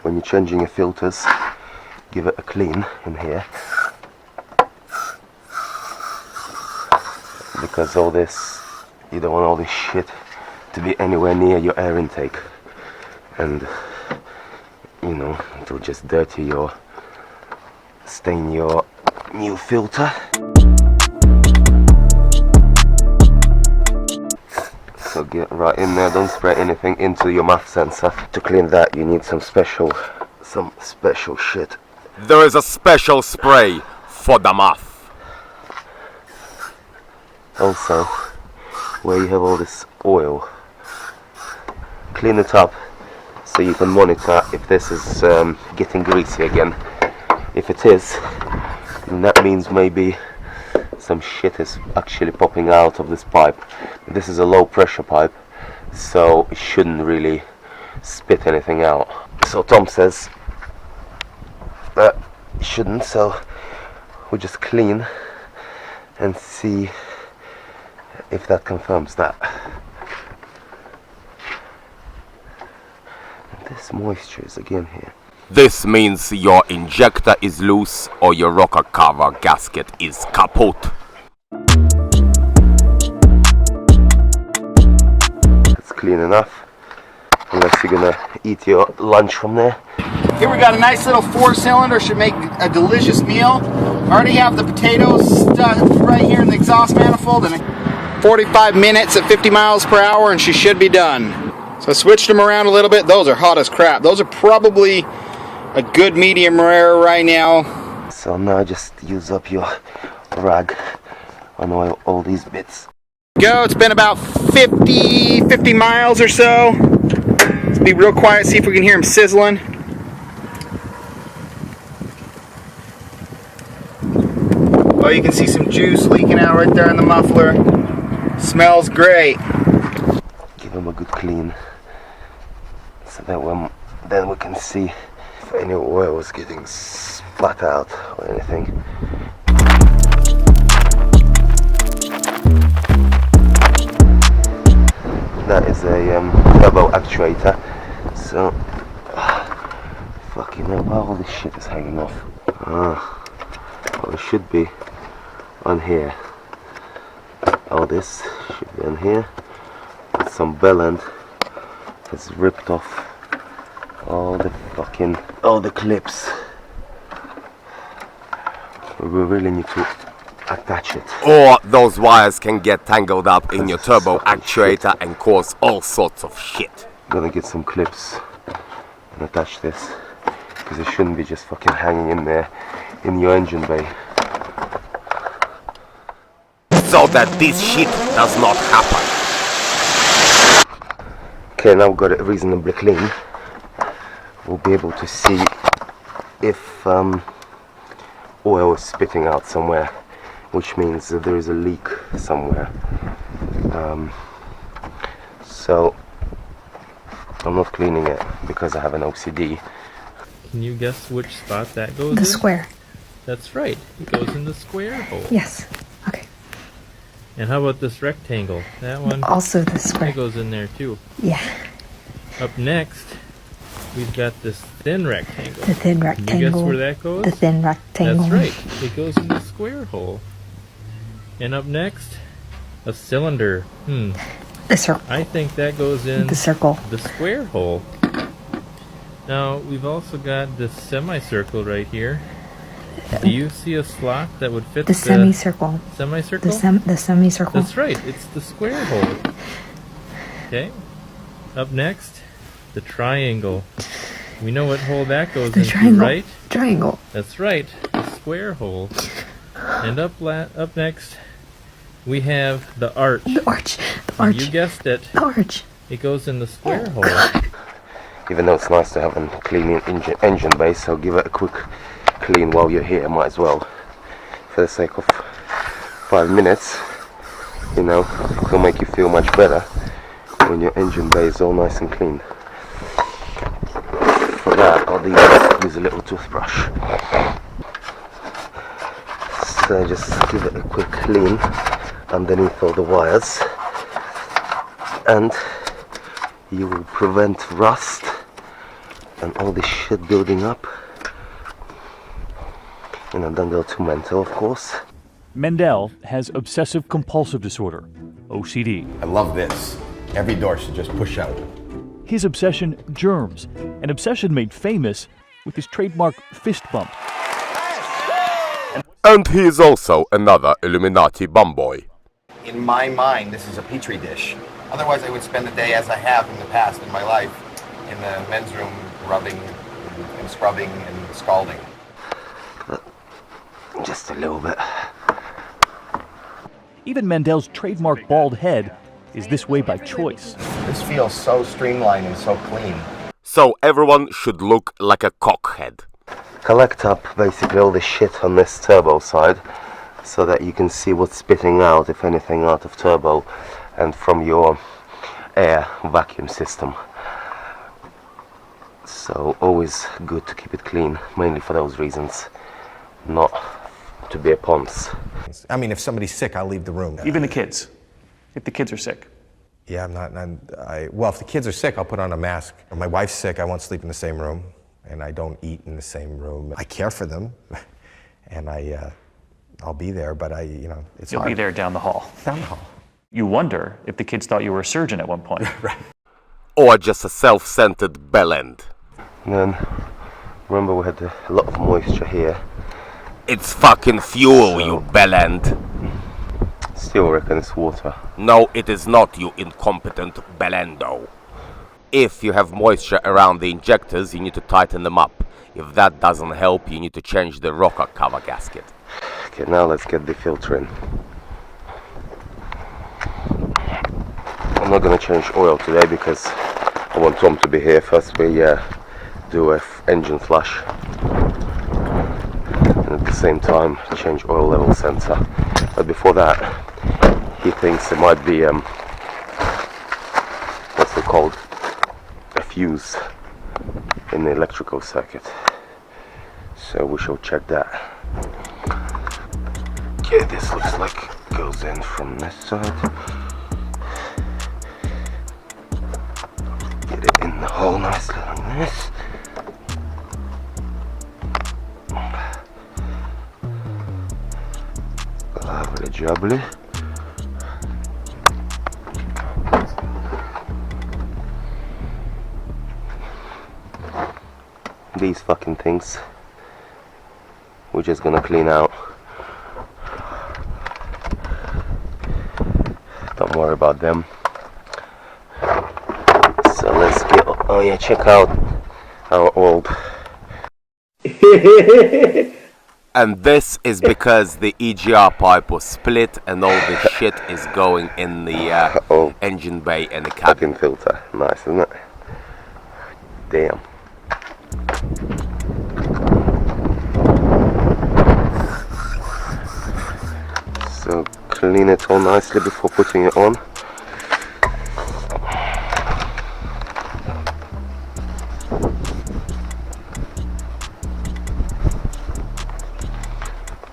when you're changing your filters, give it a clean in here, because all this, you don't want all this shit to be anywhere near your air intake, and you know, it'll just dirty your, stain your new filter. So get right in there, don't spray anything into your muff sensor. To clean that you need some special shit. There is a special spray for the muff. Also, where you have all this oil, clean it up so you can monitor if this is getting greasy again. If it is, then that means maybe some shit is actually popping out of this pipe. This is a low pressure pipe, so it shouldn't really spit anything out. So Tom says that it shouldn't, so we just clean and see if that confirms that. And this moisture is again here. This means your injector is loose or your rocker cover gasket is kaput. It's clean enough, unless you're gonna eat your lunch from there. Here we got a nice little 4-cylinder, should make a delicious meal. Already have the potatoes stuck right here in the exhaust manifold, and 45 minutes at 50 miles per hour and she should be done. So I switched them around a little bit. Those are hot as crap. Those are probably a good medium rare right now. So now just use up your rag on all these bits. Go, it's been about 50 miles or so. Let's be real quiet, see if we can hear them sizzling. Oh, you can see some juice leaking out right there in the muffler. Smells great. Give them a good clean, so that then we can see if any oil is getting spat out or anything. That is a turbo actuator, so fucking hell, all this shit is hanging off. Well, it should be on here. All this should be on here. Some bell end has ripped off all the clips. We really need to attach it. Or those wires can get tangled up in your turbo actuator and cause all sorts of shit. I'm gonna get some clips and attach this, because it shouldn't be just fucking hanging in there in your engine bay. So that this shit does not happen. Okay, now we've got it reasonably clean. We'll be able to see if oil is spitting out somewhere, which means that there is a leak somewhere. So I'm not cleaning it because I have an OCD. Can you guess which spot that goes in? The square. That's right. It goes in the square hole. Yes. Okay. And how about this rectangle? That one Also the square. that goes in there too. Yeah. Up next, we've got this thin rectangle. The thin Can you guess rectangle. where that goes? The thin rectangle. That's right. It goes in the square hole. And up next, a cylinder. The circle. I think that goes in The circle. the square hole. Now, we've also got this semicircle right here. Do you see a slot that would fit The semicircle. semicircle? The semicircle. That's right, it's the square hole. Okay. Up next, the triangle. We know what hole that goes The into, triangle. right? Triangle. That's right, the square hole. And up next, we have the arch. The arch. The arch. You guessed it. The arch. It goes in the square Oh, hole. Even though it's nice to have a clean engine bay, so give it a quick clean while you're here, might as well. For the sake of 5 minutes, you know, it'll make you feel much better when your engine bay is all nice and clean. For that, I'll use a little toothbrush. So just give it a quick clean underneath all the wires, and you will prevent rust and all this shit building up. You know, don't go too mental, of course. Mendel has obsessive compulsive disorder, OCD. I love this. Every door should just push out. His obsession, germs, an obsession made famous with his trademark fist bump. And he is also another Illuminati bumboy. In my mind, this is a petri dish. Otherwise, I would spend the day as I have in the past in my life in the men's room rubbing and scrubbing and scalding. Just a little bit. Even Mendel's trademark bald head is this way by choice. This feels so streamlined and so clean. So everyone should look like a cockhead. Collect up basically all the shit on this turbo side so that you can see what's spitting out, if anything, out of turbo and from your air vacuum system. So always good to keep it clean, mainly for those reasons, not to be a ponce. I mean, if somebody's sick, I'll leave the room. Even the kids, if the kids are sick. Yeah, well, if the kids are sick, I'll put on a mask. If my wife's sick, I won't sleep in the same room, and I don't eat in the same room. I care for them, and I'll be there, but it's You'll hard. be there down the hall. Down the hall. You wonder if the kids thought you were a surgeon at one point. Right. Or just a self-centered bellend. And then, remember we had a lot of moisture here. It's fucking fuel, you bellend. Still reckon it's water. No, it is not, you incompetent bellendo. If you have moisture around the injectors, you need to tighten them up. If that doesn't help, you need to change the rocker cover gasket. Okay, now let's get the filter in. I'm not gonna change oil today because I want Tom to be here. First we do a engine flush, and at the same time change oil level sensor. But before that, he thinks it might be what's it called, a fuse in the electrical circuit. So we shall check that. Okay, this looks like it goes in from this side. Get it in the hole nicely like this. Lovely jubbly. These fucking things we're just gonna clean out. Don't worry about them. So let's get, oh yeah, check out our old. And this is because the EGR pipe was split and all the shit is going in the engine bay and the cabin. Fucking filter. Nice, isn't it? Damn. So clean it all nicely before putting it on.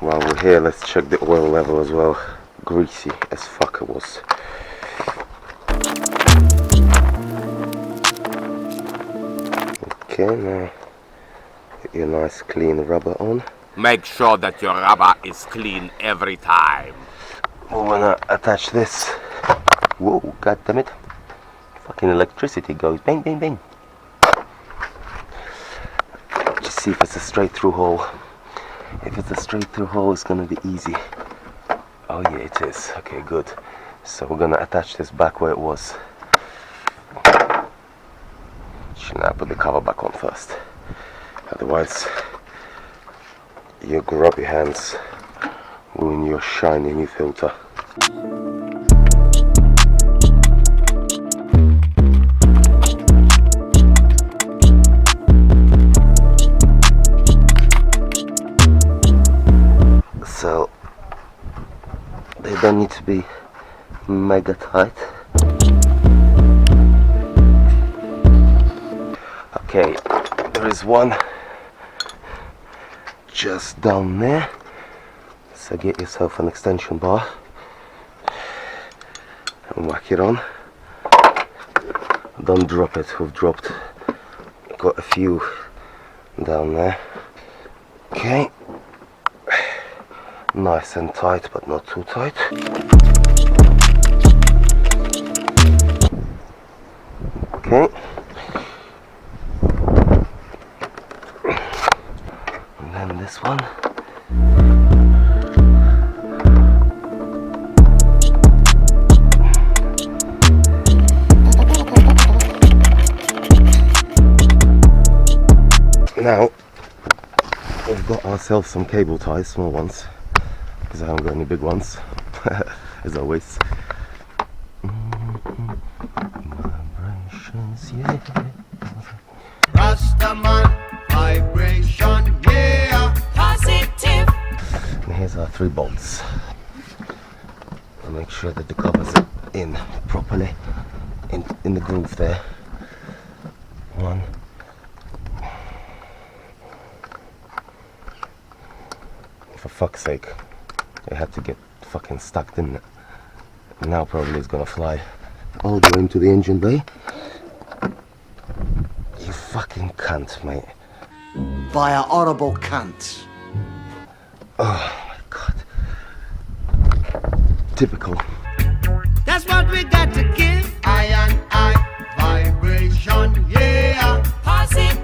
While we're here, let's check the oil level as well. Greasy as fuck it was. Okay, now get your nice clean rubber on. Make sure that your rubber is clean every time. We're gonna attach this. Whoa, god damn it. Fucking electricity goes bang, bang, bang. Just see if it's a straight through hole. If it's a straight through hole, it's gonna be easy. Oh yeah, it is. Okay, good. So we're gonna attach this back where it was. Should now put the cover back on first. Otherwise, your grubby hands ruin your shiny new filter. So they don't need to be mega tight. Okay, there is one just down there, so get yourself an extension bar and whack it on. Don't drop it. We've dropped got a few down there. Okay. Nice and tight, but not too tight. Okay. And then this one. Now, we've got ourselves some cable ties, small ones, because I haven't got any big ones, as always. Vibrations, yeah. Rastaman, vibration, yeah. Positive. And here's our 3 bolts. I'll make sure that the covers are in properly, in the groove there. 1. For fuck's sake, it had to get fucking stuck, didn't it? Now probably it's gonna fly all the way into the engine bay. You fucking cunt, mate. Via audible cunt. Oh my god. Typical. That's what we got to give. I and I, vibration, yeah. Positive.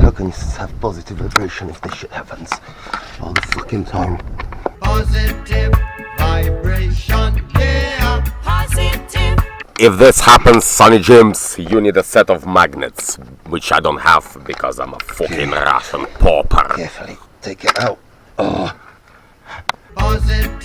How can you have positive vibration if this shit happens all the fucking time? Positive vibration, yeah. Positive. If this happens, Sonny James, you need a set of magnets, which I don't have because I'm a fucking Russian pauper. Carefully, take it out. Oh. Positive